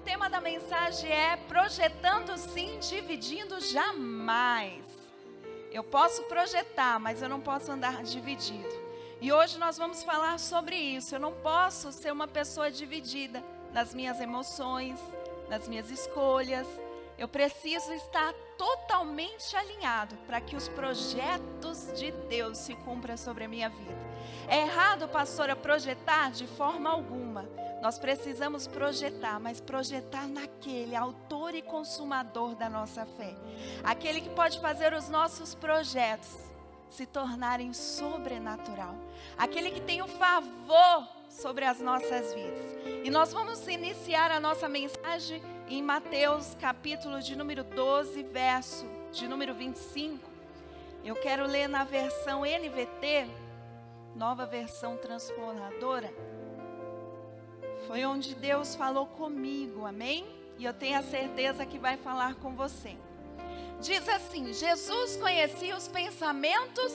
tema da mensagem é projetando sim, dividindo jamais. Eu posso projetar, mas eu não posso andar dividido. E hoje nós vamos falar sobre isso. Eu não posso ser uma pessoa dividida nas minhas emoções, nas minhas escolhas. Eu preciso estar totalmente alinhado para que os projetos de Deus se cumpram sobre a minha vida. É errado, pastora, projetar? De forma alguma. Nós precisamos projetar, mas projetar naquele autor e consumador da nossa fé. Aquele que pode fazer os nossos projetos se tornarem sobrenatural. Aquele que tem o favor sobre as nossas vidas. E nós vamos iniciar a nossa mensagem em Mateus capítulo de número 12, verso de número 25. Eu quero ler na versão NVT, nova versão transformadora. Foi onde Deus falou comigo, amém? E eu tenho a certeza que vai falar com você. Diz assim: Jesus conhecia os pensamentos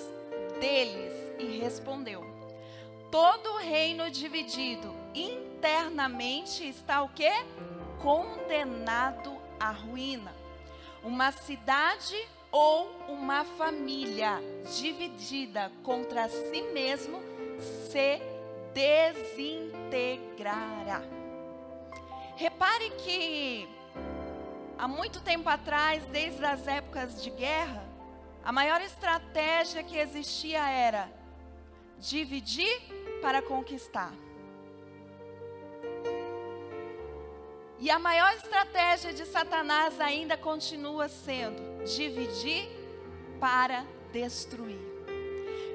deles e respondeu: todo reino dividido internamente está o quê? Condenado à ruína. Uma cidade ou uma família dividida contra si mesmo se desintegrará. Repare que há muito tempo atrás, desde as épocas de guerra, a maior estratégia que existia era dividir para conquistar. E a maior estratégia de Satanás ainda continua sendo dividir para destruir.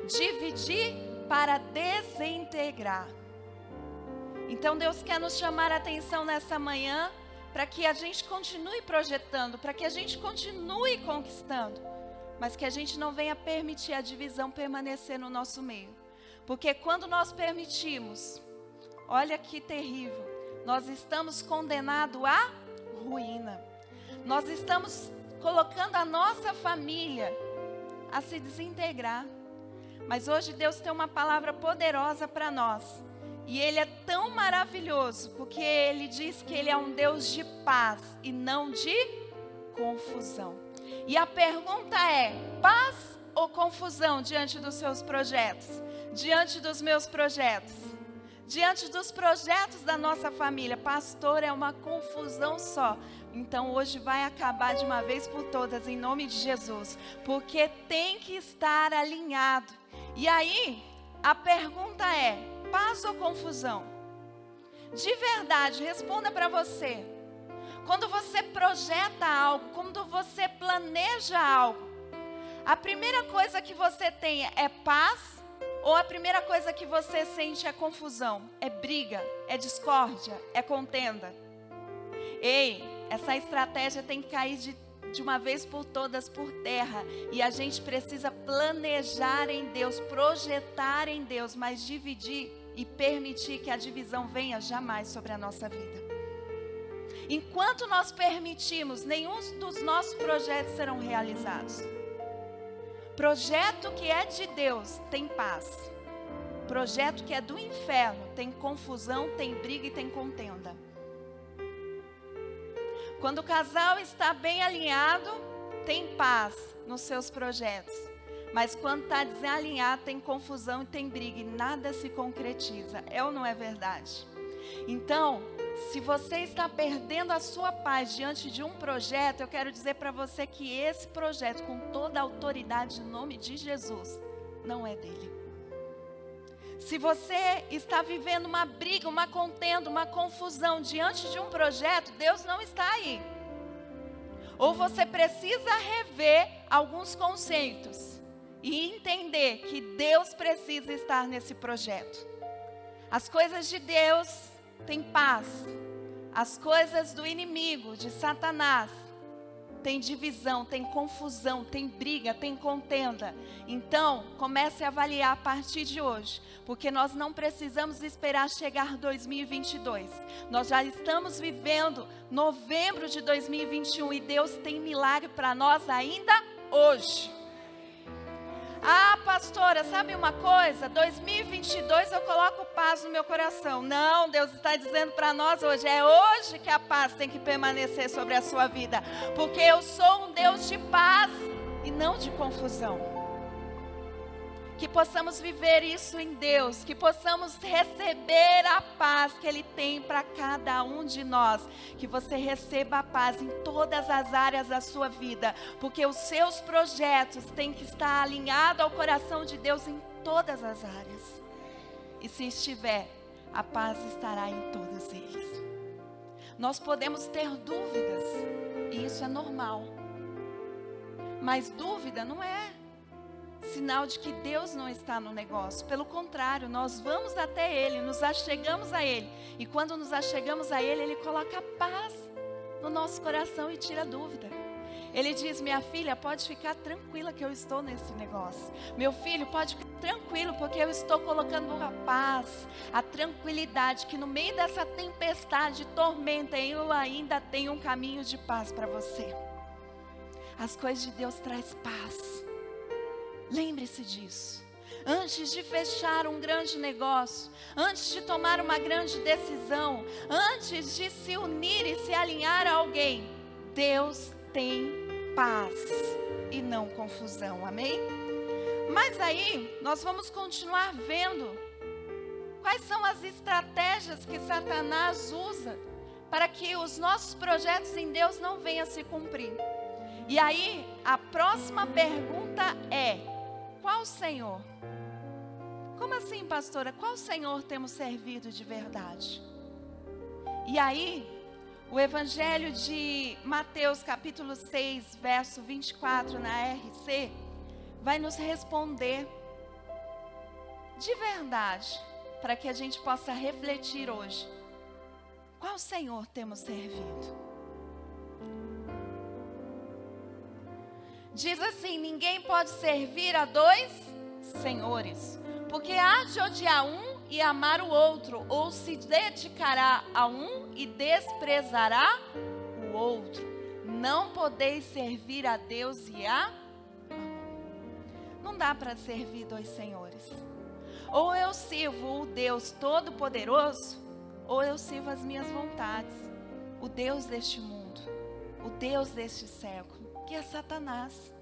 Dividir para desintegrar. Então Deus quer nos chamar a atenção nessa manhã para que a gente continue projetando, para que a gente continue conquistando, mas que a gente não venha permitir a divisão permanecer no nosso meio. Porque quando nós permitimos, olha que terrível, nós estamos condenados à ruína. Nós estamos colocando a nossa família a se desintegrar. Mas hoje Deus tem uma palavra poderosa para nós. E Ele é tão maravilhoso, porque Ele diz que Ele é um Deus de paz e não de confusão. E a pergunta é: paz ou confusão diante dos seus projetos? Diante dos meus projetos? Diante dos projetos da nossa família? Pastor, é uma confusão só. Então hoje vai acabar de uma vez por todas, em nome de Jesus. Porque tem que estar alinhado. E aí, a pergunta é: paz ou confusão? De verdade, responda para você. Quando você projeta algo, quando você planeja algo, a primeira coisa que você tem é paz? Ou a primeira coisa que você sente é confusão, é briga, é discórdia, é contenda? Ei, essa estratégia tem que cair de uma vez por todas por terra. E a gente precisa planejar em Deus, projetar em Deus, mas dividir e permitir que a divisão venha jamais sobre a nossa vida. Enquanto nós permitimos, nenhum dos nossos projetos serão realizados. Projeto que é de Deus tem paz. Projeto que é do inferno tem confusão, tem briga e tem contenda. Quando o casal está bem alinhado, tem paz nos seus projetos. Mas quando está desalinhado, tem confusão e tem briga e nada se concretiza. É ou não é verdade? Então, se você está perdendo a sua paz diante de um projeto, eu quero dizer para você que esse projeto, com toda a autoridade em nome de Jesus, não é dele. Se você está vivendo uma briga, uma contenda, uma confusão diante de um projeto, Deus não está aí. Ou você precisa rever alguns conceitos e entender que Deus precisa estar nesse projeto. As coisas de Deus têm paz. As coisas do inimigo, de Satanás, tem divisão, tem confusão, tem briga, tem contenda. Então, comece a avaliar a partir de hoje, porque nós não precisamos esperar chegar 2022. Nós já estamos vivendo novembro de 2021 e Deus tem milagre para nós ainda hoje. Ah, pastora, sabe uma coisa? 2022 eu coloco paz no meu coração. Não, Deus está dizendo para nós hoje, é hoje que a paz tem que permanecer sobre a sua vida. Porque eu sou um Deus de paz e não de confusão. Que possamos viver isso em Deus, que possamos receber a paz que Ele tem para cada um de nós. Que você receba a paz em todas as áreas da sua vida, porque os seus projetos têm que estar alinhados ao coração de Deus em todas as áreas. E se estiver, a paz estará em todos eles. Nós podemos ter dúvidas, e isso é normal. Mas dúvida não é sinal de que Deus não está no negócio. Pelo contrário, nós vamos até Ele, nos achegamos a Ele. E quando nos achegamos a Ele, Ele coloca paz no nosso coração e tira dúvida. Ele diz, minha filha, pode ficar tranquila que eu estou nesse negócio. Meu filho, pode ficar tranquilo porque eu estou colocando a paz, a tranquilidade, que no meio dessa tempestade, tormenta, eu ainda tenho um caminho de paz para você. As coisas de Deus traz paz. Lembre-se disso. Antes de fechar um grande negócio, antes de tomar uma grande decisão, antes de se unir e se alinhar a alguém, Deus tem paz e não confusão, amém? Mas aí, nós vamos continuar vendo quais são as estratégias que Satanás usa para que os nossos projetos em Deus não venham a se cumprir. E aí, a próxima pergunta é: qual Senhor? Como assim, pastora? Qual Senhor temos servido de verdade? E aí, o Evangelho de Mateus, capítulo 6, verso 24, na RC, vai nos responder de verdade, para que a gente possa refletir hoje. Qual Senhor temos servido? Diz assim, ninguém pode servir a dois senhores, porque há de odiar um e amar o outro, ou se dedicará a um e desprezará o outro. Não podeis servir a Deus e a Mamon. Não dá para servir dois senhores. Ou eu sirvo o Deus Todo-Poderoso, ou eu sirvo as minhas vontades, o Deus deste mundo, o Deus deste século, que é Satanás.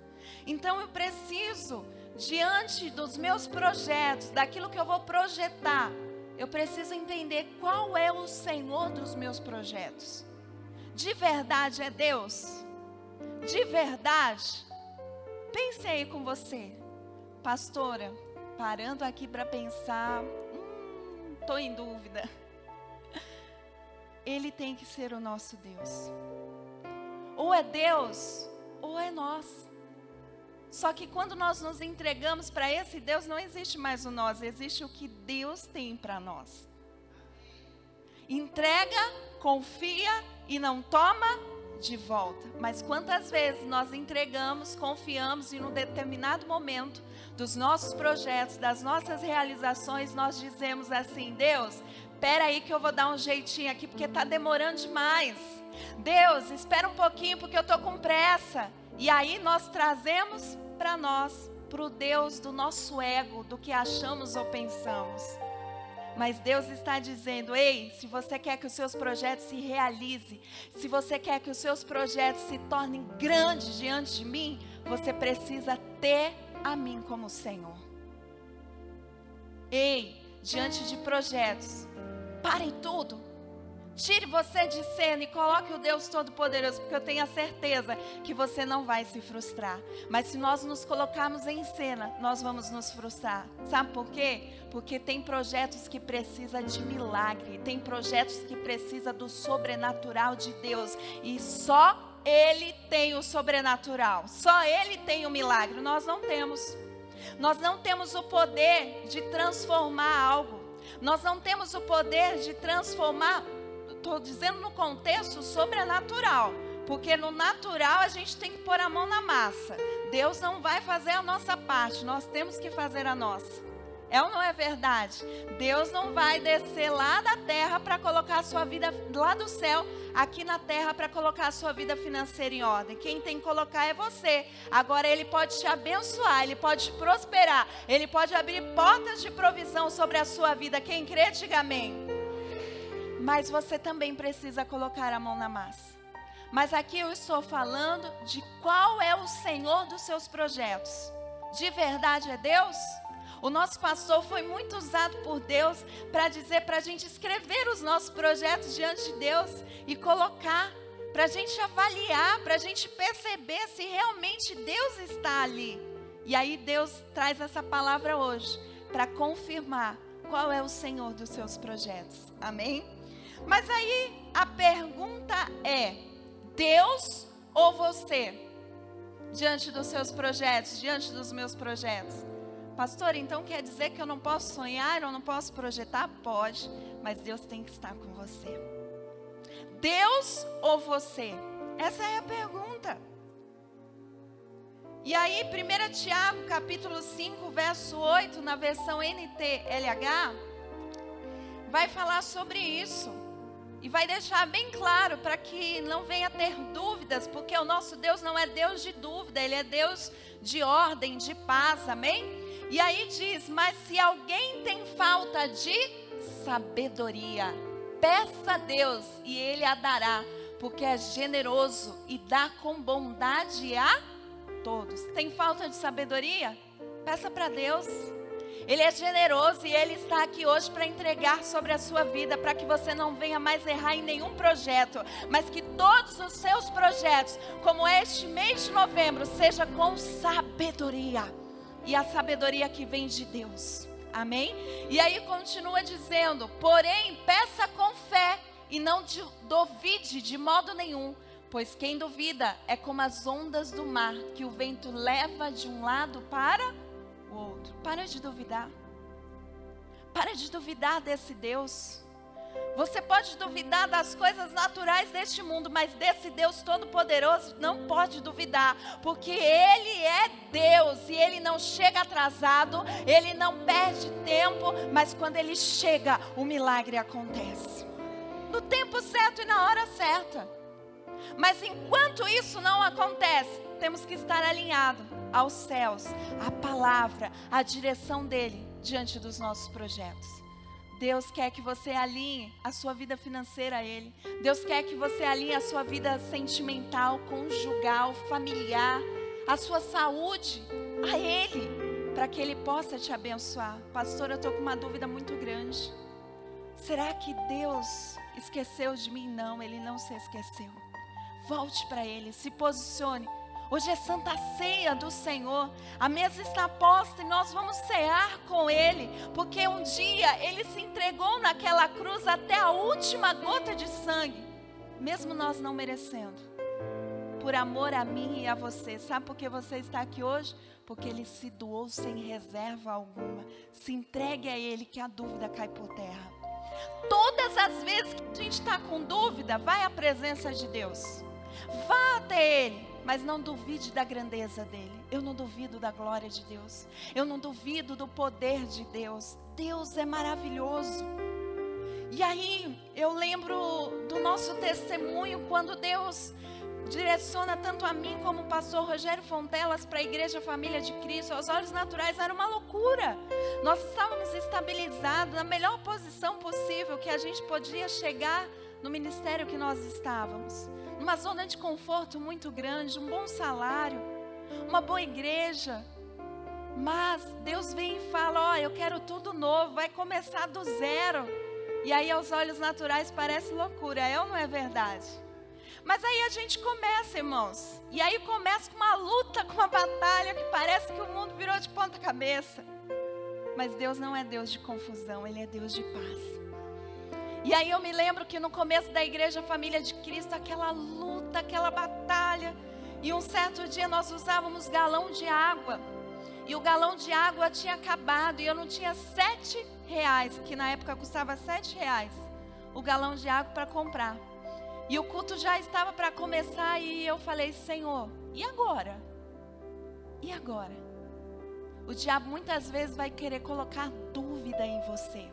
Então eu preciso, diante dos meus projetos, daquilo que eu vou projetar, eu preciso entender qual é o Senhor dos meus projetos. De verdade é Deus? De verdade? Pense aí com você, pastora, parando aqui para pensar, estou em dúvida. Ele tem que ser o nosso Deus. Ou é Deus, ou é nós. Só que quando nós nos entregamos para esse Deus, não existe mais o nós, existe o que Deus tem para nós. Entrega, confia e não toma de volta. Mas quantas vezes nós entregamos, confiamos e num determinado momento dos nossos projetos, das nossas realizações, nós dizemos assim: Deus, espera aí que eu vou dar um jeitinho aqui porque está demorando demais. Deus, espera um pouquinho porque eu estou com pressa. E aí nós trazemos para nós, para o Deus do nosso ego, do que achamos ou pensamos. Mas Deus está dizendo: ei, se você quer que os seus projetos se realizem, se você quer que os seus projetos se tornem grandes diante de mim, você precisa ter a mim como Senhor. Ei, diante de projetos, parem tudo. Tire você de cena e coloque o Deus Todo-Poderoso, porque eu tenho a certeza que você não vai se frustrar. Mas se nós nos colocarmos em cena, nós vamos nos frustrar. Sabe por quê? Porque tem projetos que precisam de milagre, tem projetos que precisam do sobrenatural de Deus. E só Ele tem o sobrenatural, só Ele tem o milagre, nós não temos. Nós não temos o poder de transformar algo, nós não temos o poder de transformar. Estou dizendo no contexto sobrenatural, porque no natural a gente tem que pôr a mão na massa. Deus não vai fazer a nossa parte, nós temos que fazer a nossa. É ou não é verdade? Deus não vai descer lá da terra para colocar a sua vida, lá do céu, aqui na terra para colocar a sua vida financeira em ordem. Quem tem que colocar é você. Agora Ele pode te abençoar, Ele pode te prosperar, Ele pode abrir portas de provisão sobre a sua vida. Quem crê, diga amém. Mas você também precisa colocar a mão na massa. Mas aqui eu estou falando de qual é o Senhor dos seus projetos. De verdade é Deus? O nosso pastor foi muito usado por Deus para dizer para a gente escrever os nossos projetos diante de Deus e colocar, para a gente avaliar, para a gente perceber se realmente Deus está ali. E aí Deus traz essa palavra hoje para confirmar qual é o Senhor dos seus projetos. Amém? Mas aí a pergunta é: Deus ou você? Diante dos seus projetos, diante dos meus projetos. Pastor, então quer dizer que eu não posso sonhar, eu não posso projetar? Pode, mas Deus tem que estar com você. Deus ou você? Essa é a pergunta. E aí, 1 Tiago, capítulo 5, verso 8, na versão NTLH, vai falar sobre isso. E vai deixar bem claro para que não venha ter dúvidas, porque o nosso Deus não é Deus de dúvida, Ele é Deus de ordem, de paz, amém? E aí diz: mas se alguém tem falta de sabedoria, peça a Deus e Ele a dará, porque é generoso e dá com bondade a todos. Tem falta de sabedoria? Peça para Deus. Ele é generoso e Ele está aqui hoje para entregar sobre a sua vida, para que você não venha mais errar em nenhum projeto, mas que todos os seus projetos, como este mês de novembro, seja com sabedoria. E a sabedoria que vem de Deus. Amém? E aí continua dizendo: porém, peça com fé e não duvide de modo nenhum, pois quem duvida é como as ondas do mar, que o vento leva de um lado para o outro. Para de duvidar. Para de duvidar desse Deus. Você pode duvidar das coisas naturais deste mundo, mas desse Deus Todo-Poderoso não pode duvidar, porque Ele é Deus e Ele não chega atrasado, Ele não perde tempo, mas quando Ele chega, o milagre acontece. No tempo certo e na hora certa. Mas enquanto isso não acontece, temos que estar alinhados aos céus, à palavra, à direção dEle diante dos nossos projetos. Deus quer que você alinhe a sua vida financeira a Ele. Deus quer que você alinhe a sua vida sentimental, conjugal, familiar, a sua saúde a Ele, para que Ele possa te abençoar. Pastor, eu estou com uma dúvida muito grande. Será que Deus esqueceu de mim? Não, Ele não se esqueceu. Volte para Ele, se posicione. Hoje é Santa Ceia do Senhor, a mesa está posta e nós vamos cear com Ele, porque um dia Ele se entregou naquela cruz até a última gota de sangue, mesmo nós não merecendo, por amor a mim e a você. Sabe por que você está aqui hoje? Porque Ele se doou sem reserva alguma. Se entregue a Ele que a dúvida cai por terra. Todas as vezes que a gente está com dúvida, vai à presença de Deus, vá até Ele. Mas não duvide da grandeza dEle. Eu não duvido da glória de Deus. Eu não duvido do poder de Deus. Deus é maravilhoso. E aí, eu lembro do nosso testemunho, quando Deus direciona tanto a mim como o pastor Rogério Fontelas para a Igreja Família de Cristo. Aos olhos naturais era uma loucura. Nós estávamos estabilizados na melhor posição possível que a gente podia chegar no ministério que nós estávamos. Numa zona de conforto muito grande, um bom salário, uma boa igreja. Mas Deus vem e fala: ó, eu quero tudo novo, vai começar do zero. E aí aos olhos naturais parece loucura, é ou não é verdade? Mas aí a gente começa, irmãos. E aí começa com uma luta, com uma batalha que parece que o mundo virou de ponta cabeça. Mas Deus não é Deus de confusão, Ele é Deus de paz. E aí eu me lembro que no começo da Igreja Família de Cristo, aquela luta, aquela batalha. E um certo dia nós usávamos galão de água. E o galão de água tinha acabado e eu não tinha R$7, que na época custava R$7, o galão de água para comprar. E o culto já estava para começar e eu falei: Senhor, e agora? E agora? o diabo muitas vezes vai querer colocar dúvida em você.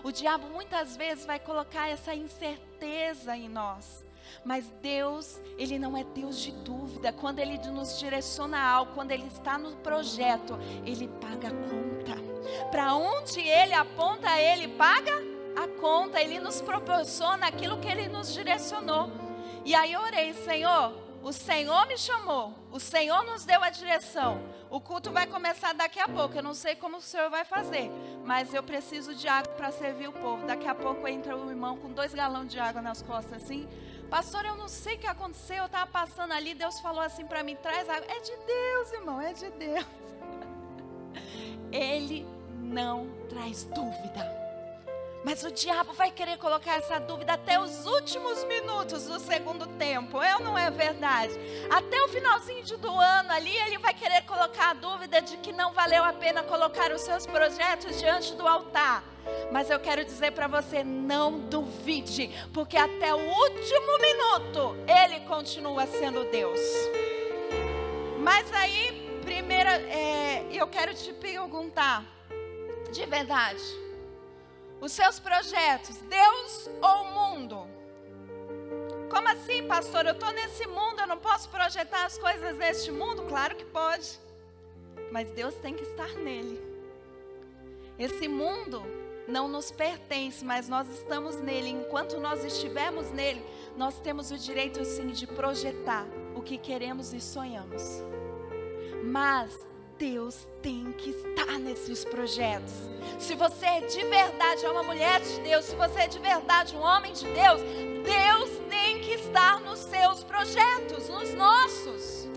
O diabo muitas vezes vai colocar essa incerteza em nós. Mas Deus, Ele não é Deus de dúvida. Quando Ele nos direciona a algo, quando Ele está no projeto, Ele paga a conta. Para onde Ele aponta, Ele paga a conta. Ele nos proporciona aquilo que Ele nos direcionou. E aí eu orei, Senhor, o Senhor me chamou, o Senhor nos deu a direção. O culto vai começar daqui a pouco, eu não sei como o Senhor vai fazer, mas eu preciso de água para servir o povo. Daqui a pouco entra o irmão com 2 galões de água nas costas assim. Pastor, eu não sei o que aconteceu, eu estava passando ali, Deus falou assim para mim, traz água. É de Deus, irmão, é de Deus. Ele não traz dúvida. Mas o diabo vai querer colocar essa dúvida até os últimos minutos do segundo tempo. É ou não é verdade? Até o finalzinho do ano ali, ele vai querer colocar a dúvida de que não valeu a pena colocar os seus projetos diante do altar. Mas eu quero dizer para você, não duvide, porque até o último minuto, Ele continua sendo Deus. Mas aí, primeiro, eu quero te perguntar, de verdade, os seus projetos, Deus ou o mundo? Como assim, pastor? Eu estou nesse mundo, eu não posso projetar as coisas neste mundo? Claro que pode. Mas Deus tem que estar nele. Esse mundo não nos pertence, mas nós estamos nele. Enquanto nós estivermos nele, nós temos o direito sim de projetar o que queremos e sonhamos. Mas Deus tem que estar nesses projetos. Se você de verdade é uma mulher de Deus, se você é de verdade um homem de Deus, Deus tem que estar nos seus projetos, nos nossos.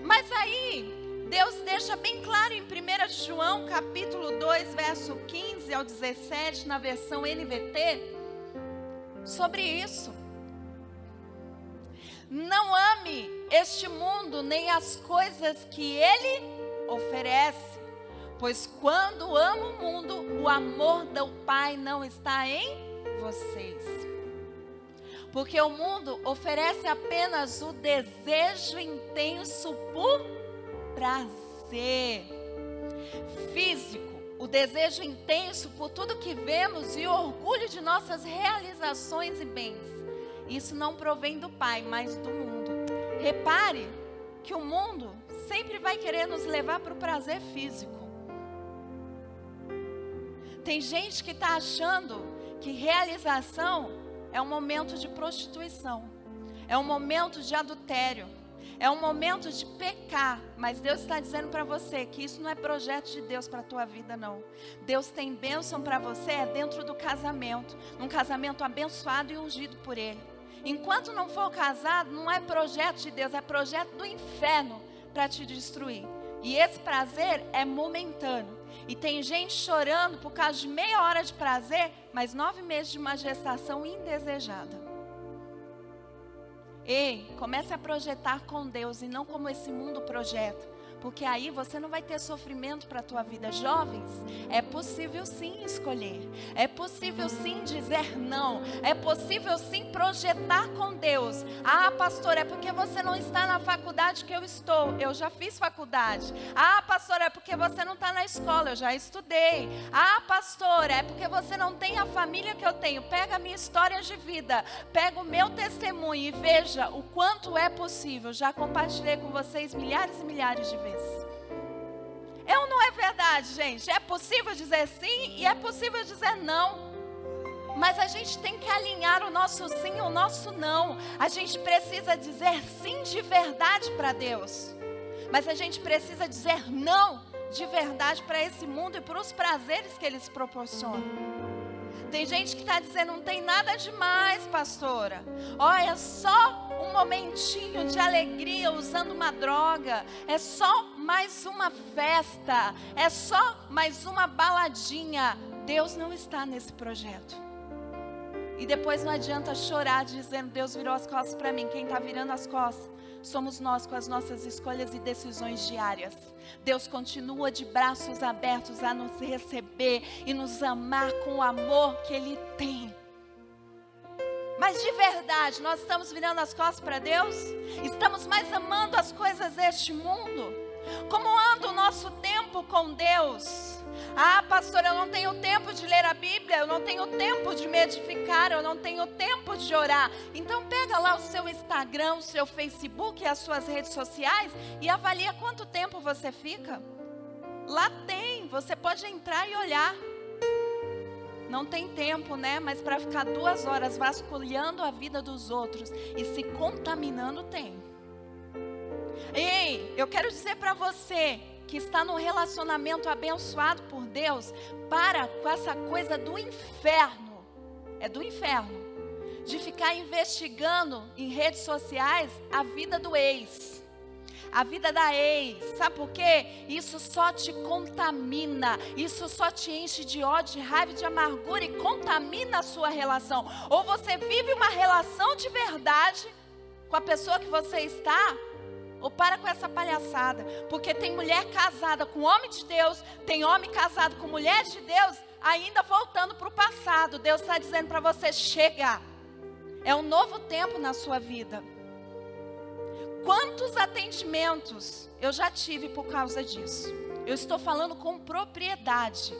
Mas aí, Deus deixa bem claro em 1 João capítulo 2, verso 15 ao 17, na versão NVT, sobre isso. Não ame este mundo, nem as coisas que ele oferece, pois quando ama o mundo, o amor do Pai não está em vocês. Porque o mundo oferece apenas o desejo intenso por prazer físico, o desejo intenso por tudo que vemos e o orgulho de nossas realizações e bens. Isso não provém do Pai, mas do mundo. Repare que o mundo sempre vai querer nos levar para o prazer físico. Tem gente que está achando que realização é um momento de prostituição, é um momento de adultério, é um momento de pecar. Mas Deus está dizendo para você que isso não é projeto de Deus para a tua vida, não. Deus tem bênção para você dentro do casamento, num casamento abençoado e ungido por Ele. Enquanto não for casado, não é projeto de Deus, é projeto do inferno para te destruir. E esse prazer é momentâneo. E tem gente chorando por causa de meia hora de prazer, mas 9 meses de uma gestação indesejada. Ei, comece a projetar com Deus e não como esse mundo projeta. Porque aí você não vai ter sofrimento para a tua vida. Jovens, é possível sim escolher. É possível sim dizer não. É possível sim projetar com Deus. Ah, pastor, é porque você não está na faculdade que eu estou. Eu já fiz faculdade. Ah, pastor, é porque você não está na escola. Eu já estudei. Ah, pastor, é porque você não tem a família que eu tenho. Pega a minha história de vida. Pega o meu testemunho e veja o quanto é possível. Já compartilhei com vocês milhares e milhares de vezes. É ou não é verdade, gente? É possível dizer sim e é possível dizer não. Mas a gente tem que alinhar o nosso sim e o nosso não. A gente precisa dizer sim de verdade para Deus. Mas a gente precisa dizer não de verdade para esse mundo e para os prazeres que eles proporcionam. Tem gente que está dizendo, não tem nada demais, pastora. Olha, é só um momentinho de alegria usando uma droga. É só mais uma festa. É só mais uma baladinha. Deus não está nesse projeto. E depois não adianta chorar dizendo, Deus virou as costas para mim. Quem está virando as costas somos nós com as nossas escolhas e decisões diárias. Deus continua de braços abertos a nos receber e nos amar com o amor que Ele tem. Mas de verdade, nós estamos virando as costas para Deus? Estamos mais amando as coisas deste mundo? Como anda o nosso tempo com Deus? Ah, pastor, eu não tenho tempo de ler a Bíblia, eu não tenho tempo de me edificar, eu não tenho tempo de orar. Então pega lá o seu Instagram, o seu Facebook e as suas redes sociais e avalia quanto tempo você fica. Lá tem, você pode entrar e olhar. Não tem tempo, né? Mas para ficar 2 horas vasculhando a vida dos outros e se contaminando, tem. Ei, eu quero dizer para você que está num relacionamento abençoado por Deus, para com essa coisa do inferno. É do inferno. De ficar investigando em redes sociais a vida do ex. A vida da ex, sabe por quê? Isso só te contamina, isso só te enche de ódio, de raiva, de amargura e contamina a sua relação. Ou você vive uma relação de verdade com a pessoa que você está, ou para com essa palhaçada. Porque tem mulher casada com homem de Deus, tem homem casado com mulher de Deus, ainda voltando para o passado. Deus está dizendo para você, chega, é um novo tempo na sua vida. Quantos atendimentos eu já tive por causa disso? Eu estou falando com propriedade.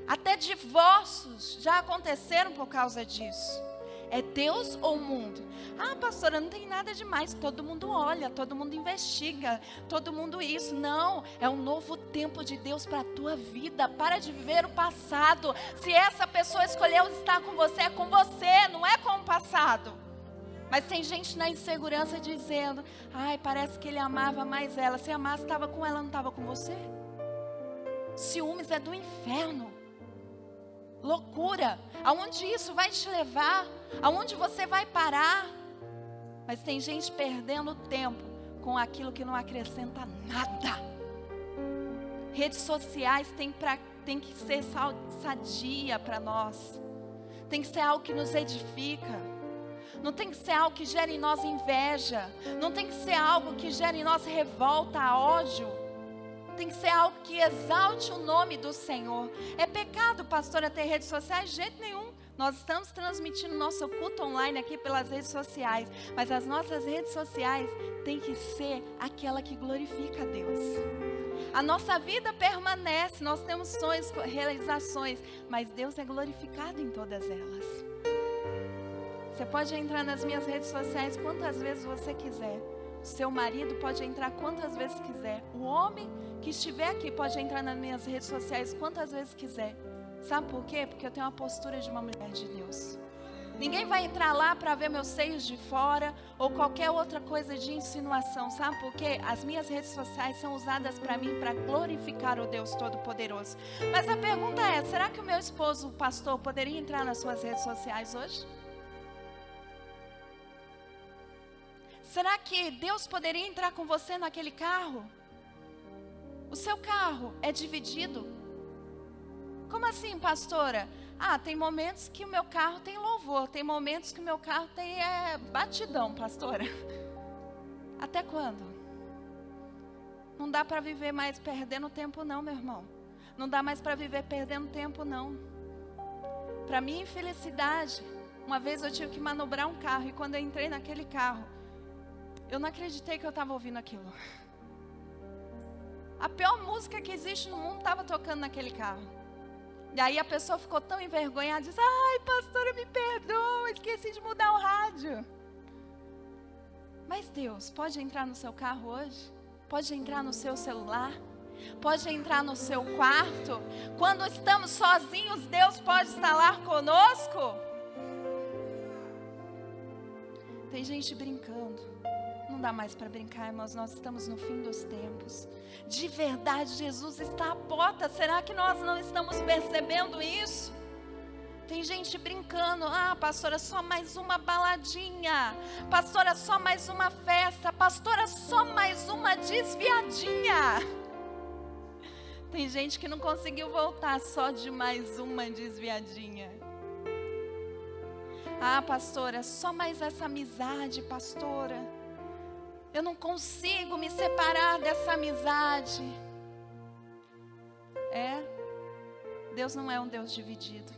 Até divórcios já aconteceram por causa disso. É Deus ou o mundo? Ah, pastora, não tem nada demais. Todo mundo olha, todo mundo investiga, todo mundo isso. Não, é um novo tempo de Deus para a tua vida. Para de viver o passado. Se essa pessoa escolheu estar com você, é com você, não é com o passado. Mas tem gente na insegurança dizendo, ai, parece que ele amava mais ela. Se amasse, estava com ela, não estava com você? Ciúmes é do inferno. Loucura. Aonde isso vai te levar? Aonde você vai parar? Mas tem gente perdendo tempo com aquilo que não acrescenta nada. Redes sociais tem que ser sadia para nós. Tem que ser algo que nos edifica. Não tem que ser algo que gere em nós inveja. Não tem que ser algo que gere em nós revolta, ódio. Tem que ser algo que exalte o nome do Senhor. É pecado, pastora, ter redes sociais? De jeito nenhum. Nós estamos transmitindo nosso culto online aqui pelas redes sociais. Mas as nossas redes sociais têm que ser aquela que glorifica a Deus. A nossa vida permanece. Nós temos sonhos, realizações. Mas Deus é glorificado em todas elas. Você pode entrar nas minhas redes sociais quantas vezes você quiser. O seu marido pode entrar quantas vezes quiser. O homem que estiver aqui pode entrar nas minhas redes sociais quantas vezes quiser. Sabe por quê? Porque eu tenho uma postura de uma mulher de Deus. Ninguém vai entrar lá para ver meus seios de fora ou qualquer outra coisa de insinuação. Sabe por quê? As minhas redes sociais são usadas para mim para glorificar o Deus Todo-Poderoso. Mas a pergunta é, será que o meu esposo, o pastor, poderia entrar nas suas redes sociais hoje? Será que Deus poderia entrar com você naquele carro? O seu carro é dividido? Como assim, pastora? Ah, tem momentos que o meu carro tem louvor, tem momentos que o meu carro tem batidão, pastora. Até quando? Não dá para viver mais perdendo tempo não, meu irmão. Não dá mais para viver perdendo tempo não. Para minha infelicidade, uma vez eu tive que manobrar um carro e quando eu entrei naquele carro, eu não acreditei que eu estava ouvindo aquilo. A pior música que existe no mundo estava tocando naquele carro. E aí a pessoa ficou tão envergonhada, disse, ai, pastora, me perdoa, esqueci de mudar o rádio. Mas Deus pode entrar no seu carro hoje? Pode entrar no seu celular? Pode entrar no seu quarto? Quando estamos sozinhos, Deus pode estar lá conosco? Tem gente brincando. Não dá mais para brincar, irmãos, nós estamos no fim dos tempos. De verdade, Jesus está à porta. Será que nós não estamos percebendo isso? Tem gente brincando, ah, pastora, só mais uma baladinha. Pastora, só mais uma festa. Pastora, só mais uma desviadinha. Tem gente que não conseguiu voltar só de mais uma desviadinha. Ah, pastora, só mais essa amizade, pastora. Eu não consigo me separar dessa amizade. Deus não é um Deus dividido.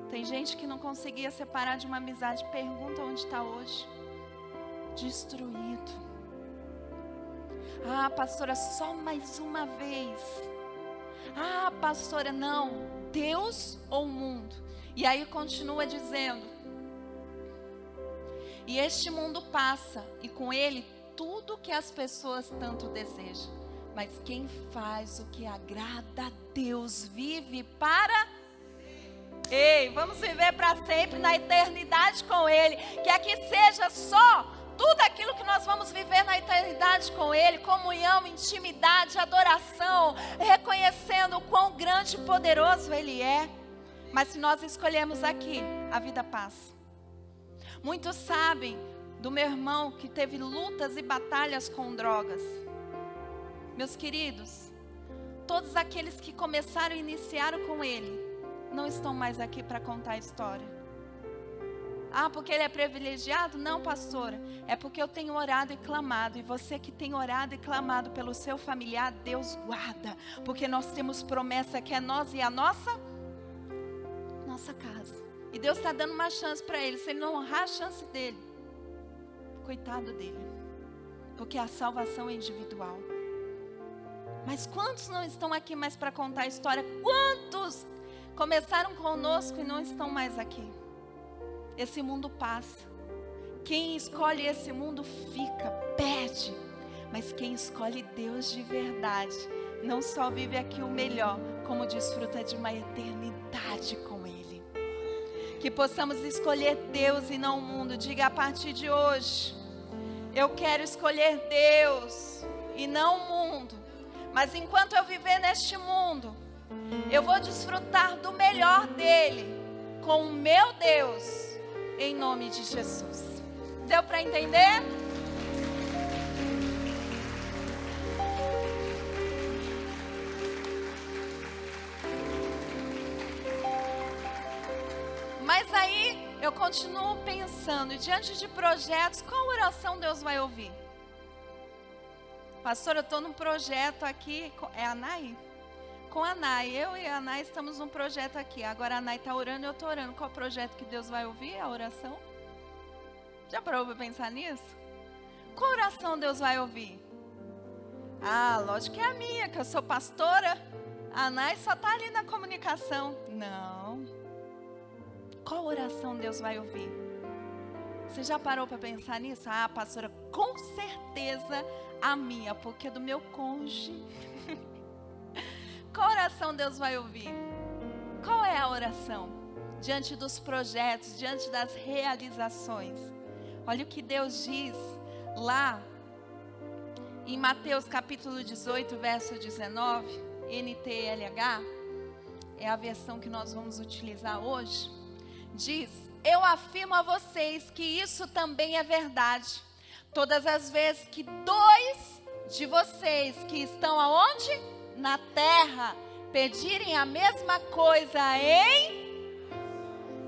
Tem gente que não conseguia separar de uma amizade. Pergunta onde está hoje. Destruído. Ah, pastora, só mais uma vez. Ah, pastora, não. Deus ou o mundo? E aí continua dizendo: e este mundo passa, e com ele tudo que as pessoas tanto desejam. Mas quem faz o que agrada a Deus vive para... Ei, vamos viver para sempre na eternidade com Ele. Que aqui seja só tudo aquilo que nós vamos viver na eternidade com Ele. Comunhão, intimidade, adoração, reconhecendo o quão grande e poderoso Ele é. Mas se nós escolhermos aqui, a vida passa. Muitos sabem do meu irmão que teve lutas e batalhas com drogas. Meus queridos, todos aqueles que começaram e iniciaram com ele, não estão mais aqui para contar a história. Ah, porque ele é privilegiado? Não, pastora. É porque eu tenho orado e clamado. E você que tem orado e clamado pelo seu familiar, Deus guarda. Porque nós temos promessa que é nós e a nossa casa. E Deus está dando uma chance para ele. Se ele não honrar a chance dele, coitado dele. Porque a salvação é individual. Mas quantos não estão aqui mais para contar a história? Quantos começaram conosco e não estão mais aqui? Esse mundo passa. Quem escolhe esse mundo fica, perde. Mas quem escolhe Deus de verdade, não só vive aqui o melhor, como desfruta de uma eternidade com Ele. Que possamos escolher Deus e não o mundo. Diga: a partir de hoje, eu quero escolher Deus e não o mundo. Mas enquanto eu viver neste mundo, eu vou desfrutar do melhor dele, com o meu Deus, em nome de Jesus. Deu para entender? Mas aí eu continuo pensando, diante de projetos, qual oração Deus vai ouvir? Pastor, eu estou num projeto aqui, é a Nai? Com a Nai, eu e a Nai estamos num projeto aqui. Agora a Nai está orando e eu estou orando. Qual projeto que Deus vai ouvir? A oração? Já parou para pensar nisso? Qual oração Deus vai ouvir? Ah, lógico que é a minha, que eu sou pastora. A Nai só está ali na comunicação. Não. Qual oração Deus vai ouvir? Você já parou para pensar nisso? Ah, pastora, com certeza a minha, porque é do meu cônjuge. Qual oração Deus vai ouvir? Qual é a oração? Diante dos projetos, diante das realizações. Olha o que Deus diz lá em Mateus capítulo 18, verso 19, NTLH, é a versão que nós vamos utilizar hoje. Diz: eu afirmo a vocês que isso também é verdade. Todas as vezes que dois de vocês que estão aonde? Na terra, pedirem a mesma coisa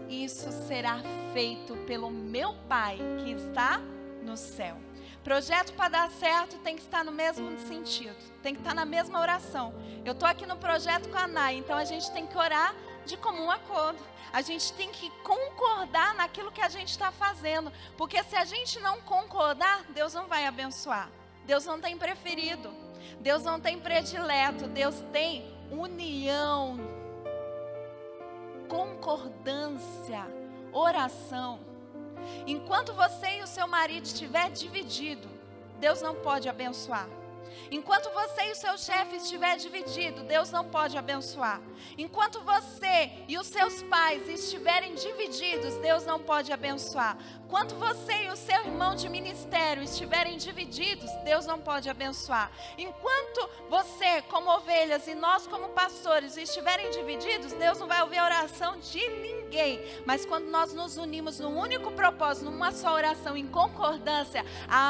isso será feito pelo meu Pai que está no céu. Projeto para dar certo tem que estar no mesmo sentido, tem que estar na mesma oração. Eu estou aqui no projeto com a Nai, então a gente tem que orar de comum acordo. A gente tem que concordar naquilo que a gente está fazendo, porque se a gente não concordar, Deus não vai abençoar. Deus não tem preferido, Deus não tem predileto, Deus tem união, concordância, oração. Enquanto você e o seu marido estiver dividido, Deus não pode abençoar. Enquanto você e o seu chefe estiver dividido, Deus não pode abençoar. Enquanto você e os seus pais estiverem divididos, Deus não pode abençoar. Enquanto você e o seu irmão de ministério estiverem divididos, Deus não pode abençoar. Enquanto você, como ovelhas, e nós, como pastores, estiverem divididos, Deus não vai ouvir a oração de ninguém. Mas quando nós nos unimos num único propósito, numa só oração, em concordância,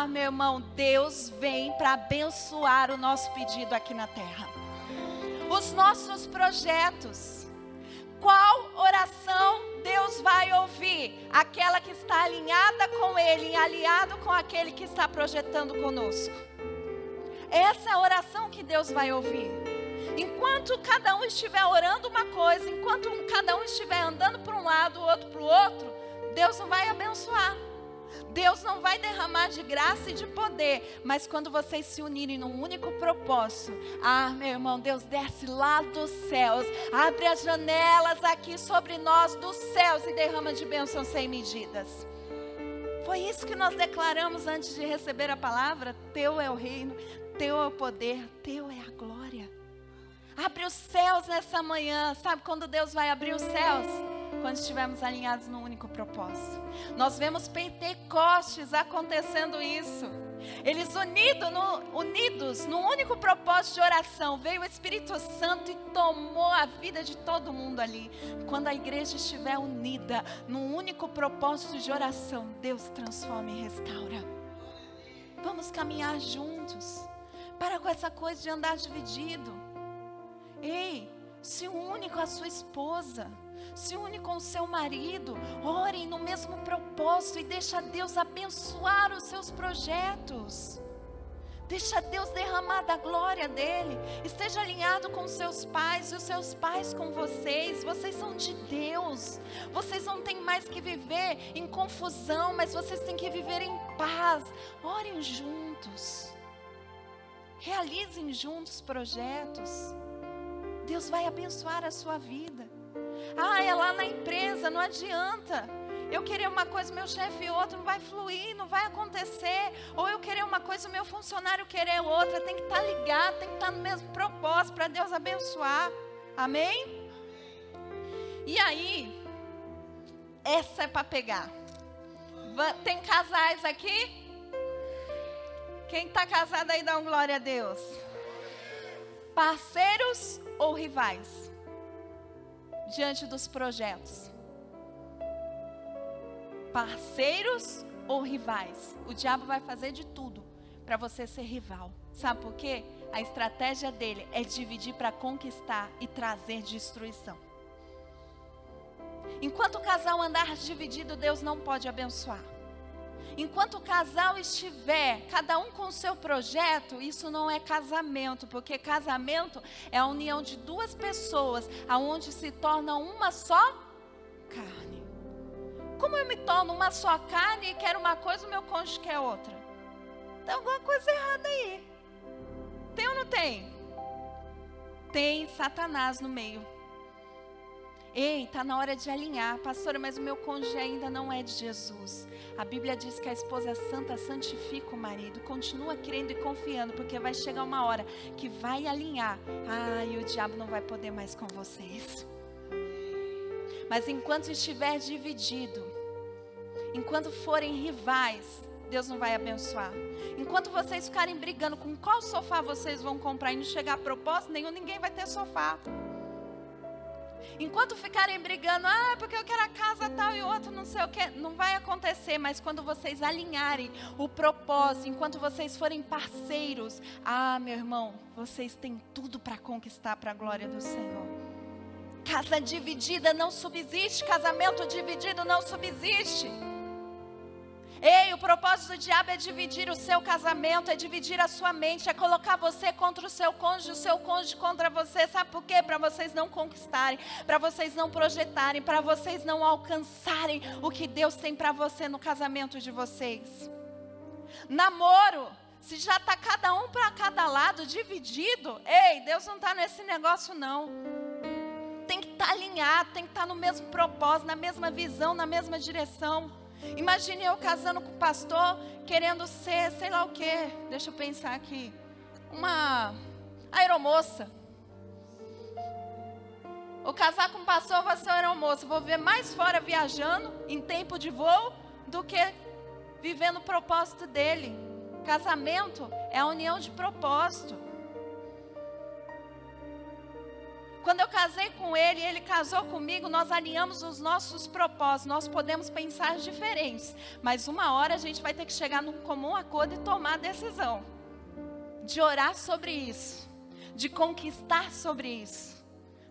meu irmão, Deus vem para abençoar o nosso pedido aqui na terra. Os nossos projetos. Qual oração Deus vai ouvir? Aquela que está alinhada com Ele, aliado com aquele que está projetando conosco. Essa é a oração que Deus vai ouvir. Enquanto cada um estiver orando uma coisa, enquanto cada um estiver andando para um lado, o outro para o outro, Deus não vai abençoar. Deus não vai derramar de graça e de poder, mas quando vocês se unirem num único propósito, meu irmão, Deus desce lá dos céus, abre as janelas aqui sobre nós dos céus e derrama de bênçãos sem medidas. Foi isso que nós declaramos antes de receber a palavra. Teu é o reino, teu é o poder, teu é a glória. Abre os céus nessa manhã. Sabe quando Deus vai abrir os céus? Quando estivermos alinhados num único propósito. Nós vemos Pentecostes acontecendo isso. Eles unidos num único propósito de oração. Veio o Espírito Santo e tomou a vida de todo mundo ali. Quando a igreja estiver unida num único propósito de oração, Deus transforma e restaura. Vamos caminhar juntos. Para com essa coisa de andar dividido. Ei, se une com a sua esposa. Se une com o seu marido, orem no mesmo propósito e deixa Deus abençoar os seus projetos. Deixa Deus derramar da glória dele. Esteja alinhado com os seus pais e os seus pais com vocês. Vocês são de Deus. Vocês não têm mais que viver em confusão, mas vocês têm que viver em paz. Orem juntos. Realizem juntos projetos. Deus vai abençoar a sua vida. É lá na empresa, não adianta. Eu querer uma coisa, meu chefe outra, não vai fluir, não vai acontecer. Ou eu querer uma coisa, o meu funcionário querer outra. Tem que estar ligado, tem que estar no mesmo propósito para Deus abençoar. Amém? E aí, essa é para pegar. Tem casais aqui? Quem está casado aí dá um glória a Deus. Parceiros ou rivais? Diante dos projetos. Parceiros ou rivais? O diabo vai fazer de tudo para você ser rival. Sabe por quê? A estratégia dele é dividir para conquistar e trazer destruição. Enquanto o casal andar dividido, Deus não pode abençoar. Enquanto o casal estiver, cada um com o seu projeto, isso não é casamento, porque casamento é a união de duas pessoas, aonde se torna uma só carne. Como eu me torno uma só carne e quero uma coisa, o meu cônjuge quer outra? Tem alguma coisa errada aí. Tem ou não tem? Tem Satanás no meio. Ei, está na hora de alinhar. Pastora, mas o meu cônjuge ainda não é de Jesus. A Bíblia diz que a esposa santa santifica o marido. Continua crendo e confiando, porque vai chegar uma hora que vai alinhar. E o diabo não vai poder mais com vocês. Mas enquanto estiver dividido, enquanto forem rivais, Deus não vai abençoar. Enquanto vocês ficarem brigando com qual sofá vocês vão comprar e não chegar a propósito nenhum, ninguém vai ter sofá. Enquanto ficarem brigando, porque eu quero a casa tal e outro, não sei o que, não vai acontecer. Mas quando vocês alinharem o propósito, enquanto vocês forem parceiros, meu irmão, vocês têm tudo para conquistar para a glória do Senhor. Casa dividida não subsiste, casamento dividido não subsiste. Ei, o propósito do diabo é dividir o seu casamento, é dividir a sua mente, é colocar você contra o seu cônjuge contra você. Sabe por quê? Para vocês não conquistarem, para vocês não projetarem, para vocês não alcançarem o que Deus tem para você no casamento de vocês. Namoro, se já está cada um para cada lado, dividido, ei, Deus não está nesse negócio não. Tem que estar alinhado, tem que estar no mesmo propósito, na mesma visão, na mesma direção. Imagine eu casando com o pastor, querendo ser, sei lá o quê, deixa eu pensar aqui, uma aeromoça. Ou casar com o pastor, vou ser aeromoça, vou ver mais fora viajando, em tempo de voo, do que vivendo o propósito dele. Casamento é a união de propósito. Quando eu casei com ele, ele casou comigo, nós alinhamos os nossos propósitos. Nós podemos pensar diferentes, mas uma hora a gente vai ter que chegar num comum acordo e tomar a decisão de orar sobre isso, de conquistar sobre isso.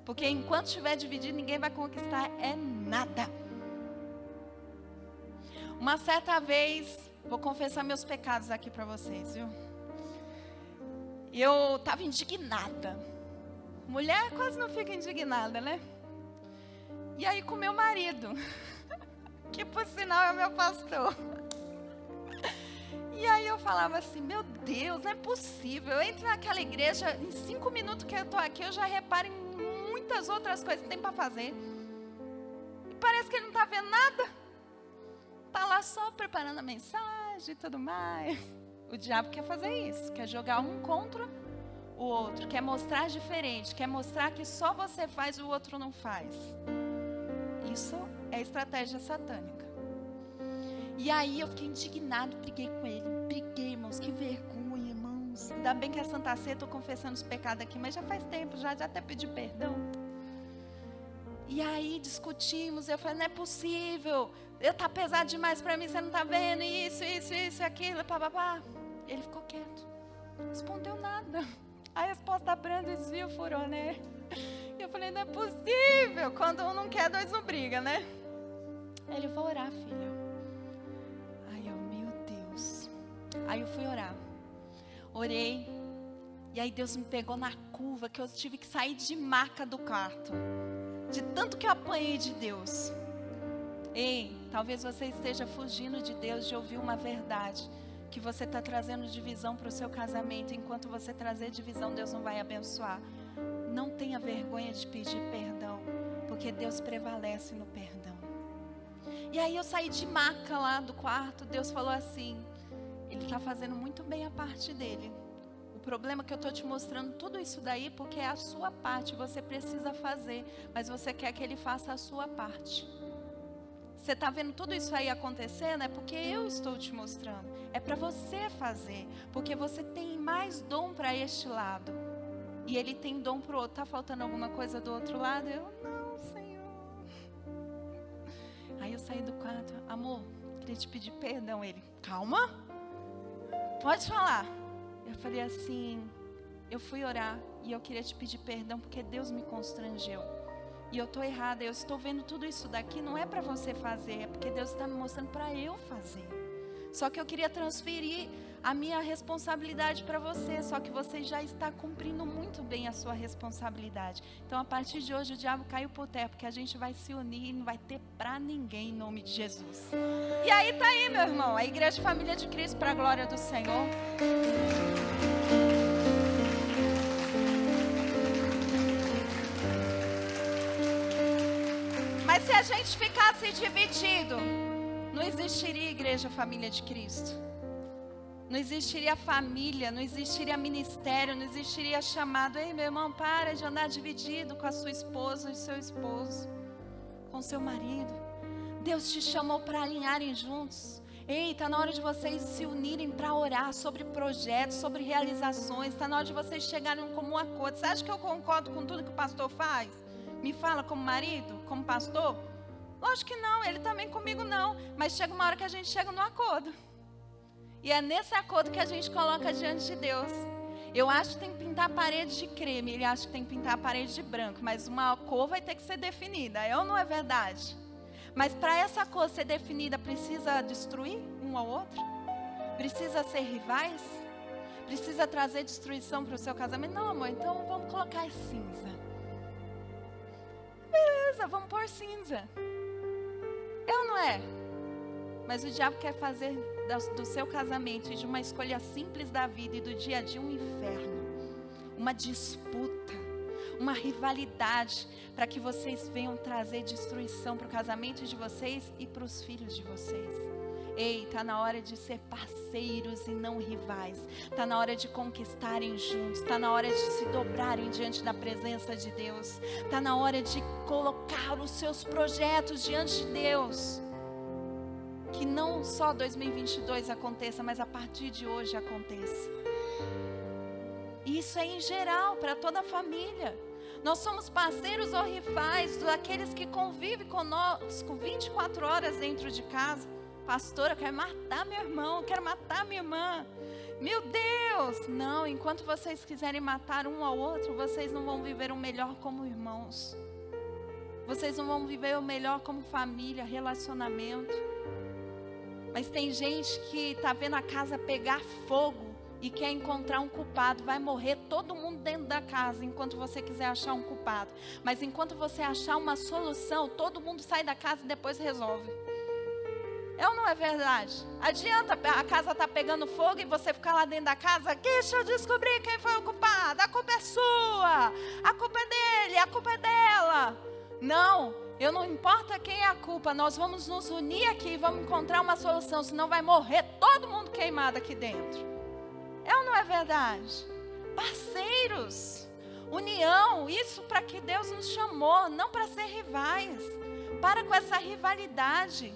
Porque enquanto estiver dividido, ninguém vai conquistar nada. Uma certa vez, vou confessar meus pecados aqui para vocês, viu? Eu estava indignada. Mulher quase não fica indignada, né? E aí com meu marido, que por sinal é meu pastor. E aí eu falava assim, meu Deus, não é possível. Eu entro naquela igreja, em 5 minutos que eu estou aqui, eu já reparo em muitas outras coisas que tem para fazer. E parece que ele não está vendo nada. Está lá só preparando a mensagem e tudo mais. O diabo quer fazer isso, quer jogar um contra o outro, quer mostrar diferente, quer mostrar que só você faz e o outro não faz. Isso é estratégia satânica. E aí eu fiquei indignado, briguei com ele. Briguei, irmãos, que vergonha, irmãos. Ainda bem que é Santa Ceia, estou confessando os pecados aqui, mas já faz tempo, já até pedi perdão. E aí discutimos, eu falei, não é possível, tá pesado demais para mim, você não está vendo, isso, aquilo, papapá. Ele ficou quieto, não respondeu nada. A resposta branda desvio furou, né? Eu falei, não é possível, quando um não quer, dois não brigam, né? Ele, vou orar, filha. Aí eu fui orar, orei, e aí Deus me pegou na curva, que eu tive que sair de maca do quarto, de tanto que eu apanhei de Deus. Ei, talvez você esteja fugindo de Deus, de ouvir uma verdade, que você está trazendo divisão para o seu casamento. Enquanto você trazer divisão, Deus não vai abençoar. Não tenha vergonha de pedir perdão, porque Deus prevalece no perdão. E aí eu saí de maca lá do quarto, Deus falou assim, ele está fazendo muito bem a parte dele. O problema é que eu estou te mostrando tudo isso daí porque é a sua parte, você precisa fazer, mas você quer que ele faça a sua parte. Você está vendo tudo isso aí acontecendo, é porque eu estou te mostrando. É para você fazer, porque você tem mais dom para este lado. E ele tem dom para o outro. Está faltando alguma coisa do outro lado? Eu, não, Senhor. Aí eu saí do quarto, amor, queria te pedir perdão. Ele, calma. Pode falar. Eu falei assim, eu fui orar e eu queria te pedir perdão porque Deus me constrangeu. E eu estou errada, eu estou vendo tudo isso daqui, não é para você fazer, é porque Deus está me mostrando para eu fazer. Só que eu queria transferir a minha responsabilidade para você, só que você já está cumprindo muito bem a sua responsabilidade. Então a partir de hoje o diabo caiu por terra, porque a gente vai se unir e não vai ter para ninguém em nome de Jesus. E aí tá aí, meu irmão, a Igreja Família de Cristo para a glória do Senhor. Mas se a gente ficasse dividido, não existiria Igreja Família de Cristo. Não existiria família, não existiria ministério, não existiria chamado. Ei, meu irmão, para de andar dividido com a sua esposa e seu esposo, com seu marido. Deus te chamou para alinharem juntos. Ei, está na hora de vocês se unirem para orar sobre projetos, sobre realizações. Está na hora de vocês chegarem em um comum acordo. Você acha que eu concordo com tudo que o pastor faz? Me fala como marido, como pastor? Lógico que não, ele também comigo não. Mas chega uma hora que a gente chega no acordo. E é nesse acordo que a gente coloca diante de Deus. Eu acho que tem que pintar a parede de creme, ele acha que tem que pintar a parede de branco. Mas uma cor vai ter que ser definida, é ou não é verdade? Mas para essa cor ser definida, precisa destruir um ao outro? Precisa ser rivais? Precisa trazer destruição para o seu casamento? Não, amor, então vamos colocar cinza. Beleza, vamos pôr cinza. É ou não é? Mas o diabo quer fazer do seu casamento e de uma escolha simples da vida e do dia a dia um inferno. Uma disputa, uma rivalidade, para que vocês venham trazer destruição para o casamento de vocês e para os filhos de vocês. Ei, está na hora de ser parceiros e não rivais. Está na hora de conquistarem juntos. Está na hora de se dobrarem diante da presença de Deus. Está na hora de colocar os seus projetos diante de Deus. Que não só 2022 aconteça, mas a partir de hoje aconteça. Isso é em geral, para toda a família. Nós somos parceiros ou rivais daqueles que convivem conosco 24 horas dentro de casa. Pastora, eu quero matar meu irmão, eu quero matar minha irmã. Meu Deus! Não, enquanto vocês quiserem matar um ao outro, vocês não vão viver o melhor como irmãos. Vocês não vão viver o melhor como família, relacionamento. Mas tem gente que está vendo a casa pegar fogo e quer encontrar um culpado. Vai morrer todo mundo dentro da casa enquanto você quiser achar um culpado. Mas enquanto você achar uma solução, todo mundo sai da casa e depois resolve. É ou não é verdade? Adianta a casa tá pegando fogo e você ficar lá dentro da casa, deixa eu descobrir quem foi o culpado, a culpa é sua, a culpa é dele, a culpa é dela. Não, eu não importa quem é a culpa, nós vamos nos unir aqui e vamos encontrar uma solução, senão vai morrer todo mundo queimado aqui dentro. É ou não é verdade? Parceiros, união, isso para que Deus nos chamou, não para ser rivais. Para com essa rivalidade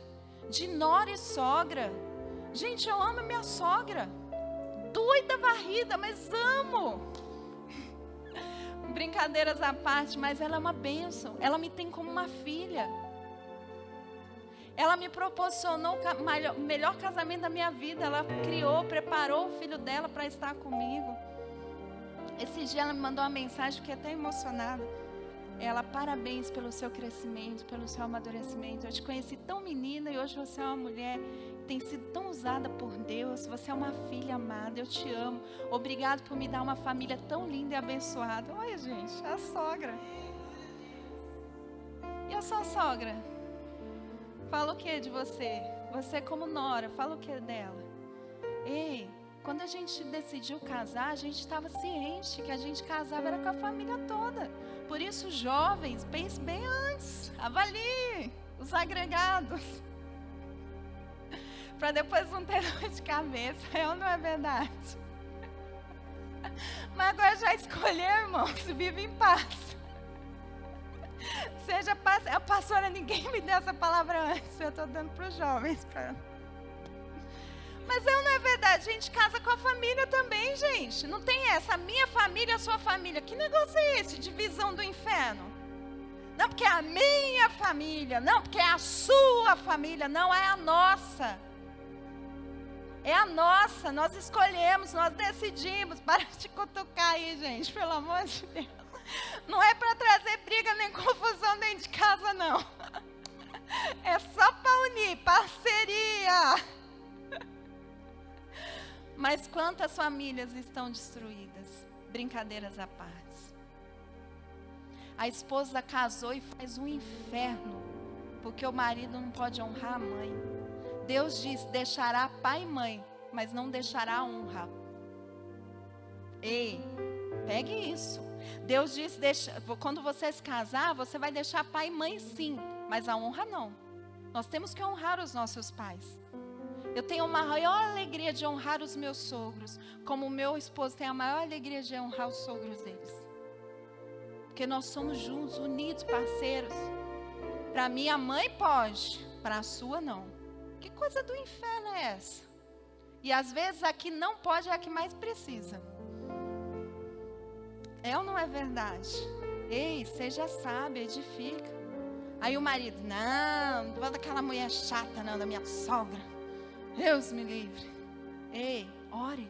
de nora e sogra. Gente, eu amo minha sogra. Doida varrida, mas amo. Brincadeiras à parte, mas ela é uma bênção. Ela me tem como uma filha. Ela me proporcionou o melhor casamento da minha vida. Ela criou, preparou o filho dela para estar comigo. Esse dia ela me mandou uma mensagem, fiquei até emocionada. Ela, parabéns pelo seu crescimento, pelo seu amadurecimento. Eu te conheci tão menina e hoje você é uma mulher que tem sido tão usada por Deus. Você é uma filha amada, eu te amo. Obrigado por me dar uma família tão linda e abençoada. Olha, gente, a sogra. E a sua sogra? Fala o que de você? Você como nora, fala o que dela? Ei, quando a gente decidiu casar, a gente estava ciente que a gente casava era com a família toda. Por isso, jovens, pense bem antes, avalie os agregados. Para depois não ter dor de cabeça, é ou não é verdade? Mas agora já escolheu, irmãos, vive em paz. Seja pastora, ninguém me deu essa palavra antes, eu estou dando para os jovens. Mas não é verdade, a gente casa com a família também, gente. Não tem essa, minha família, a sua família. Que negócio é esse, divisão do inferno? Não porque é a minha família, não porque é a sua família, não, é a nossa. É a nossa, nós escolhemos, nós decidimos. Para de cutucar aí, gente, pelo amor de Deus. Não é para trazer briga nem confusão dentro de casa, não. É só para unir, parceria. Mas quantas famílias estão destruídas? Brincadeiras à parte. A esposa casou e faz um inferno, porque o marido não pode honrar a mãe. Deus diz, deixará pai e mãe, mas não deixará a honra. Ei, pegue isso. Deus diz, quando você se casar, você vai deixar pai e mãe sim, mas a honra não. Nós temos que honrar os nossos pais. Eu tenho a maior alegria de honrar os meus sogros, como o meu esposo tem a maior alegria de honrar os sogros deles. Porque nós somos juntos, unidos, parceiros. Para mim a mãe pode, para a sua não. Que coisa do inferno é essa? E às vezes a que não pode é a que mais precisa. É ou não é verdade? Ei, seja sábia, edifica. Aí o marido, não vou daquela mulher chata não, da minha sogra. Deus me livre. Ei, ore.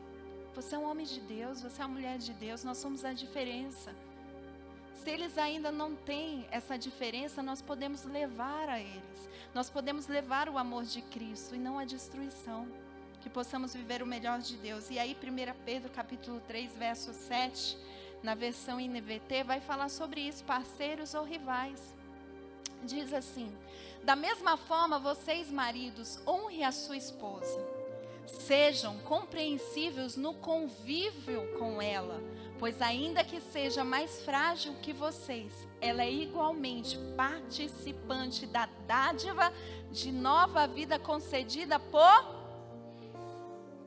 Você é um homem de Deus, você é uma mulher de Deus, nós somos a diferença. Se eles ainda não têm essa diferença, nós podemos levar a eles. Nós podemos levar o amor de Cristo e não a destruição. Que possamos viver o melhor de Deus. E aí 1 Pedro capítulo 3, verso 7, na versão NVT, vai falar sobre isso, parceiros ou rivais. Diz assim, da mesma forma, vocês maridos, honrem a sua esposa. Sejam compreensíveis no convívio com ela, pois ainda que seja mais frágil que vocês, ela é igualmente participante da dádiva de nova vida concedida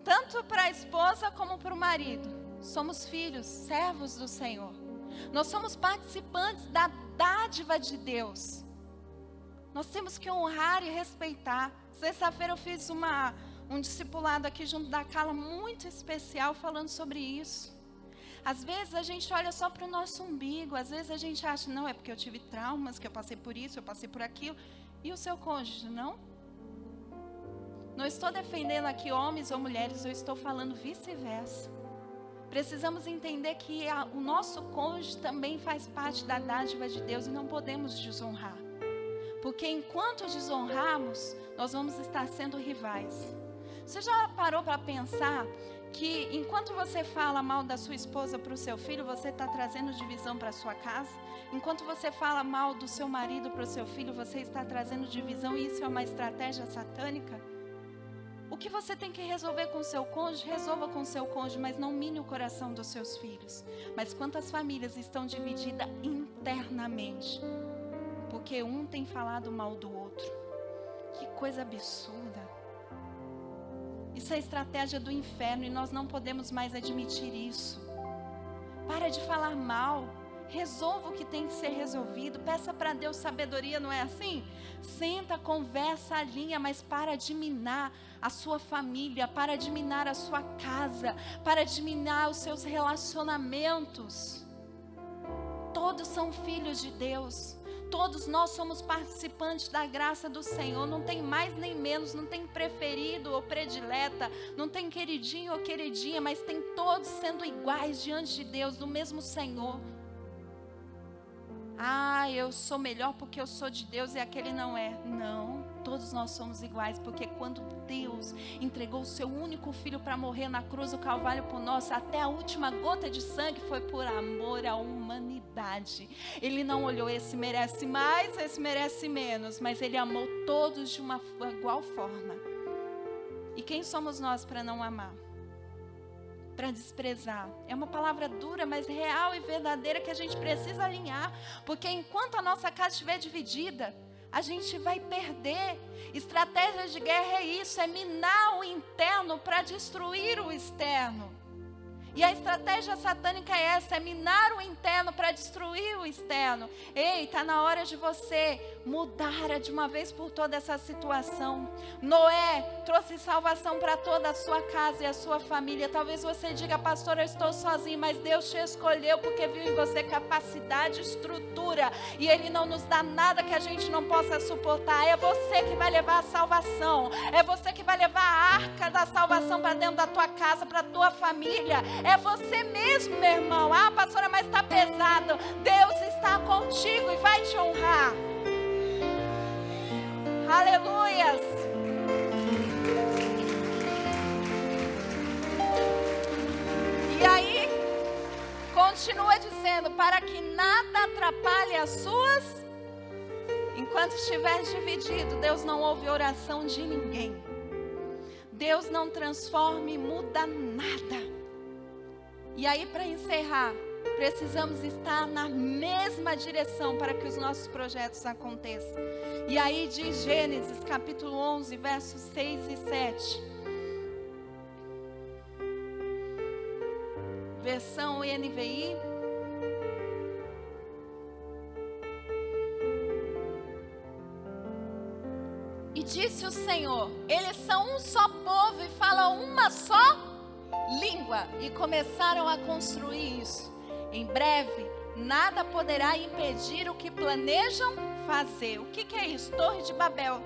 tanto para a esposa como para o marido. Somos filhos, servos do Senhor. Nós somos participantes da dádiva de Deus. Nós temos que honrar e respeitar. Sexta-feira eu fiz um discipulado aqui junto da Carla muito especial falando sobre isso. Às vezes a gente olha só para o nosso umbigo. Às vezes a gente acha, não, é porque eu tive traumas, que eu passei por isso, eu passei por aquilo. E o seu cônjuge, não? Não estou defendendo aqui homens ou mulheres, eu estou falando vice-versa. Precisamos entender que o nosso cônjuge também faz parte da dádiva de Deus e não podemos desonrar. Porque enquanto desonrarmos, nós vamos estar sendo rivais. Você já parou para pensar que enquanto você fala mal da sua esposa para o seu filho, você está trazendo divisão para a sua casa? Enquanto você fala mal do seu marido para o seu filho, você está trazendo divisão e isso é uma estratégia satânica? O que você tem que resolver com o seu cônjuge, resolva com o seu cônjuge, mas não mine o coração dos seus filhos. Mas quantas famílias estão divididas internamente? Porque um tem falado mal do outro. Que coisa absurda. Isso é estratégia do inferno e nós não podemos mais admitir isso. Para de falar mal. Resolva o que tem que ser resolvido. Peça para Deus sabedoria, não é assim? Senta, conversa, alinha, mas para de minar a sua família, para de minar a sua casa, para de minar os seus relacionamentos. Todos são filhos de Deus. Todos nós somos participantes da graça do Senhor. Não tem mais nem menos, não tem preferido ou predileta, não tem queridinho ou queridinha, mas tem todos sendo iguais diante de Deus, do mesmo Senhor. Ah, eu sou melhor porque eu sou de Deus e aquele não é. Não, todos nós somos iguais, porque quando Deus entregou o seu único filho para morrer na cruz do Calvário por nós, até a última gota de sangue foi por amor à humanidade. Ele não olhou, esse merece mais, esse merece menos, mas Ele amou todos de uma igual forma. E quem somos nós para não amar? Para desprezar? É uma palavra dura, mas real e verdadeira, que a gente precisa alinhar, porque enquanto a nossa casa estiver dividida, a gente vai perder. Estratégia de guerra é isso, é minar o interno para destruir o externo. E a estratégia satânica é essa, é minar o interno para destruir o externo. Ei, está na hora de você mudar de uma vez por toda essa situação. Noé trouxe salvação para toda a sua casa e a sua família. Talvez você diga, pastor, eu estou sozinho, mas Deus te escolheu porque viu em você capacidade, estrutura. E Ele não nos dá nada que a gente não possa suportar. É você que vai levar a salvação. É você que vai levar a arca da salvação para dentro da tua casa, para a tua família. É você mesmo, meu irmão. Ah, pastora, mas está pesado. Deus está contigo e vai te honrar. Aleluias. E aí, continua dizendo, para que nada atrapalhe as suas. Enquanto estiver dividido, Deus não ouve oração de ninguém. Deus não transforma e muda nada. E aí, para encerrar, precisamos estar na mesma direção para que os nossos projetos aconteçam. E aí diz Gênesis capítulo 11, versos 6 e 7. Versão NVI. E disse o Senhor, eles são um só povo e falam uma só língua, e começaram a construir isso. Em breve, nada poderá impedir o que planejam fazer. O que é isso? Torre de Babel.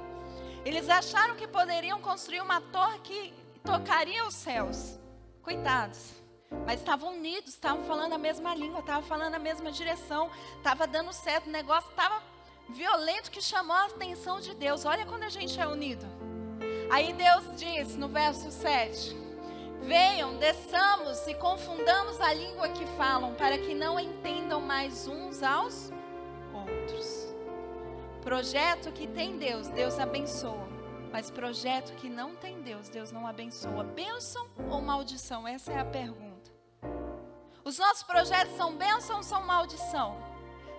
Eles acharam que poderiam construir uma torre que tocaria os céus. Coitados. Mas estavam unidos, estavam falando a mesma língua, estavam falando a mesma direção, estava dando certo, o negócio estava violento, que chamou a atenção de Deus. Olha quando a gente é unido. Aí Deus diz no verso 7: venham, desçamos e confundamos a língua que falam, para que não entendam mais uns aos outros. Projeto que tem Deus, Deus abençoa. Mas projeto que não tem Deus, Deus não abençoa. Bênção ou maldição? Essa é a pergunta. Os nossos projetos são bênção ou são maldição?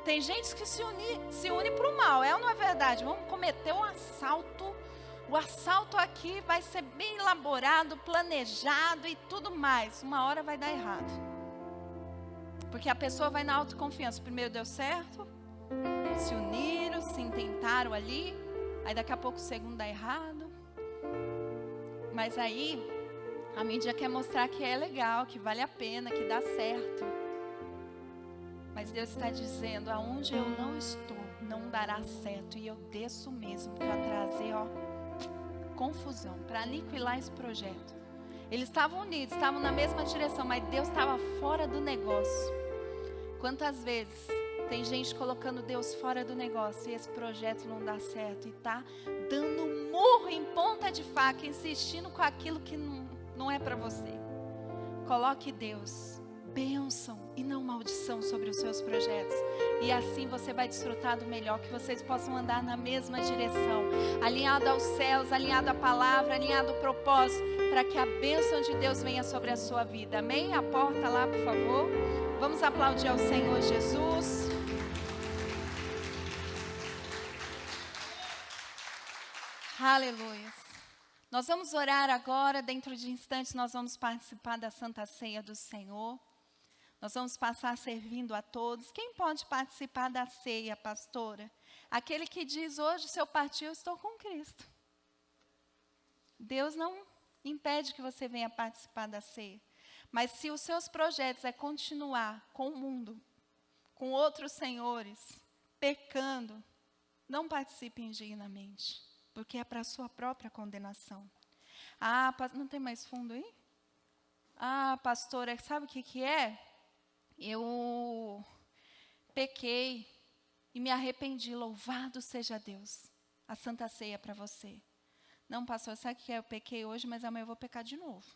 Tem gente que se une para o mal, é ou não é verdade? Vamos cometer um assalto. O assalto aqui vai ser bem elaborado, planejado e tudo mais. Uma hora vai dar errado. Porque a pessoa vai na autoconfiança. Primeiro deu certo, se uniram, se intentaram ali. Aí daqui a pouco o segundo dá errado. Mas aí a mídia quer mostrar que é legal, que vale a pena, que dá certo. Mas Deus está dizendo, aonde eu não estou, não dará certo. E eu desço mesmo para trazer, confusão, para aniquilar esse projeto. Eles estavam unidos, estavam na mesma direção, mas Deus estava fora do negócio. Quantas vezes tem gente colocando Deus fora do negócio e esse projeto não dá certo e está dando murro em ponta de faca, insistindo com aquilo que não é para você. Coloque Deus bênção e não maldição sobre os seus projetos. E assim você vai desfrutar do melhor, que vocês possam andar na mesma direção, alinhado aos céus, alinhado à palavra, alinhado ao propósito, para que a bênção de Deus venha sobre a sua vida. Amém? A porta lá, por favor. Vamos aplaudir ao Senhor Jesus. Aleluia. Nós vamos orar agora, dentro de instantes nós vamos participar da Santa Ceia do Senhor. Nós vamos passar servindo a todos. Quem pode participar da ceia, pastora? Aquele que diz, hoje se eu partir, eu estou com Cristo. Deus não impede que você venha participar da ceia. Mas se os seus projetos é continuar com o mundo, com outros senhores, pecando, não participe indignamente, porque é para a sua própria condenação. Ah, não tem mais fundo aí? Ah, pastora, sabe o que é? Eu pequei e me arrependi, louvado seja Deus. A Santa Ceia é para você. Não, pastor, sabe o que é? Eu pequei hoje, mas amanhã eu vou pecar de novo.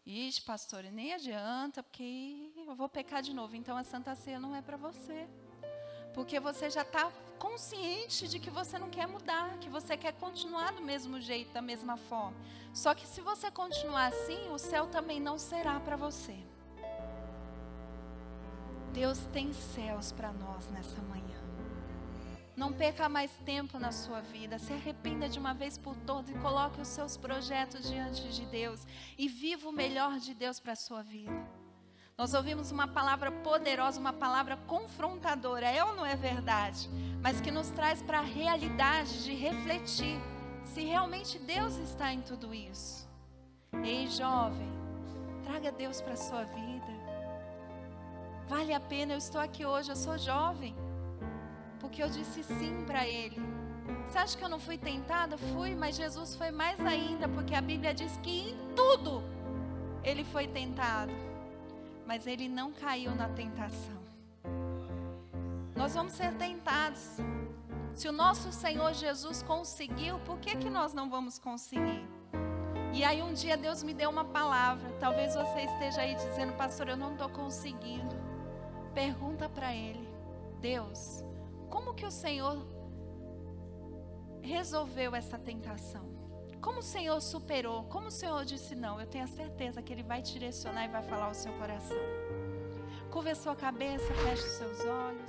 Ixi, pastora, nem adianta, porque eu vou pecar de novo. Então a Santa Ceia não é para você. Porque você já está consciente de que você não quer mudar, que você quer continuar do mesmo jeito, da mesma forma. Só que se você continuar assim, o céu também não será para você. Deus tem céus para nós nessa manhã. Não perca mais tempo na sua vida. Se arrependa de uma vez por todas e coloque os seus projetos diante de Deus. E viva o melhor de Deus para a sua vida. Nós ouvimos uma palavra poderosa, uma palavra confrontadora. É ou não é verdade? Mas que nos traz para a realidade de refletir. Se realmente Deus está em tudo isso. Ei, jovem, traga Deus para a sua vida. Vale a pena, eu estou aqui hoje, eu sou jovem, porque eu disse sim para Ele. Você acha que eu não fui tentada? Fui, mas Jesus foi mais ainda, porque a Bíblia diz que em tudo Ele foi tentado, mas Ele não caiu na tentação. Nós vamos ser tentados. Se o nosso Senhor Jesus conseguiu, por que nós não vamos conseguir? E aí um dia Deus me deu uma palavra. Talvez você esteja aí dizendo, pastor, eu não estou conseguindo. Pergunta para Ele, Deus, como que o Senhor resolveu essa tentação? Como o Senhor superou? Como o Senhor disse não? Eu tenho a certeza que Ele vai te direcionar e vai falar ao seu coração. Curva a sua cabeça, feche os seus olhos.